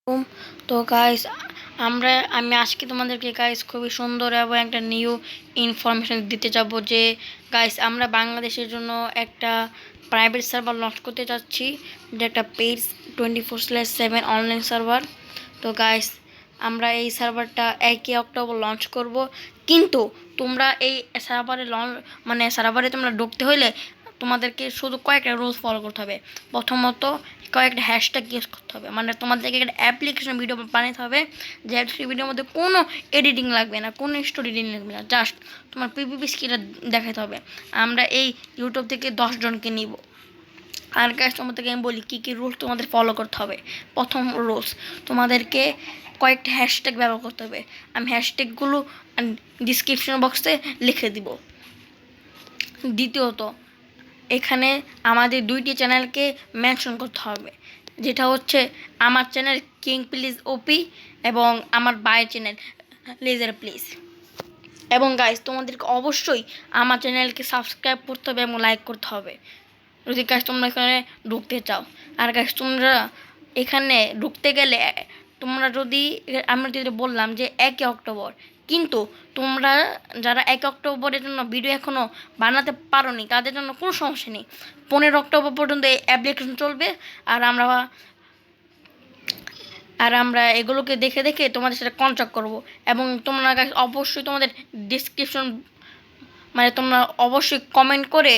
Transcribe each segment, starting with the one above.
হুম, তো গাইস আমি আজকে তোমাদেরকে গাইস খুবই সুন্দর এবং একটা নিউ ইনফরমেশন দিতে যাব যে গাইস আমরা বাংলাদেশের জন্য একটা প্রাইভেট সার্ভার লঞ্চ করতে যাচ্ছি, যে একটা পেজ 24/7 অনলাইন সার্ভার। তো গাইস আমরা এই সার্ভারটা 1 অক্টোবর লঞ্চ করব, কিন্তু তোমরা এই সার্ভারে তোমরা ঢুকতে হলে তোমাদেরকে শুধু কয়েকটা রুলস ফলো করতে হবে। প্রথমত কয়েকটা হ্যাশট্যাগ ইউজ করতে হবে, মানে তোমাদেরকে একটা অ্যাপ্লিকেশন ভিডিও বানাতে হবে, যে ভিডিওর মধ্যে কোনো এডিটিং লাগবে না, কোনো স্টোরি এডিটিং লাগবে না, জাস্ট তোমার পিপিপি স্ক্রিনটা দেখাতে হবে। আমরা এই ইউটিউব থেকে 10 জনকে নিব। আর গাইস তোমাদেরকে আমি বলি কী কী রুলস তোমাদের ফলো করতে হবে। প্রথম রুলস, তোমাদেরকে কয়েকটা হ্যাশট্যাগ ব্যবহার করতে হবে। আমি হ্যাশট্যাগুলো ডিসক্রিপশন বক্সে লিখে দিব। দ্বিতীয়ত, এখানে আমাদের 2টি চ্যানেলকে মেনশন করতে হবে, যেটা হচ্ছে আমার চ্যানেল কিং প্লিজ ওপি এবং আমার ভাইয়ের চ্যানেল লেজার প্লিজ। এবং গাইস তোমাদেরকে অবশ্যই আমার চ্যানেলকে সাবস্ক্রাইব করতে হবে এবং লাইক করতে হবে যদি গাইস তোমরা এখানে ঢুকতে চাও। আর গাইস তোমরা এখানে ঢুকতে গেলে আমরা যদি বললাম যে 1 অক্টোবর, কিন্তু তোমরা যারা 1 অক্টোবরের জন্য ভিডিও এখনও বানাতে পারোনি তাদের জন্য কোনো সমস্যা নেই। 15 অক্টোবর পর্যন্ত এই অ্যাপ্লিকেশন চলবে। আর আমরা এগুলোকে দেখে দেখে তোমাদের সাথে কন্ট্যাক্ট করব। এবং তোমরা অবশ্যই তোমাদের ডিসক্রিপশন, মানে তোমরা অবশ্যই কমেন্ট করে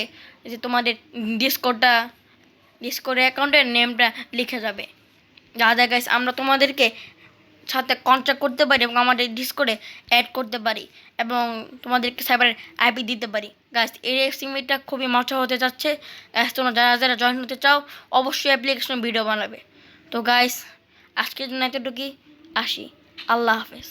যে তোমাদের ডিসকর্ড অ্যাকাউন্টের নেমটা লিখে যাবে, যা গাইস আমরা তোমাদেরকে সাথে কন্ট্যাক্ট করতে পারি এবং আমাদের ডিসকর্ডে অ্যাড করতে পারি এবং তোমাদেরকে সাইবারের আইপি দিতে পারি। গাইস এই এক্সটিমেটটা খুবই মজা হতে যাচ্ছে। গাইস তোমরা যারা যারা জয়েন হতে চাও অবশ্যই অ্যাপ্লিকেশন ভিডিও বানাবে। তো গাইস আজকের জন্য এতটুকুই, আসি। আল্লাহ হাফেজ।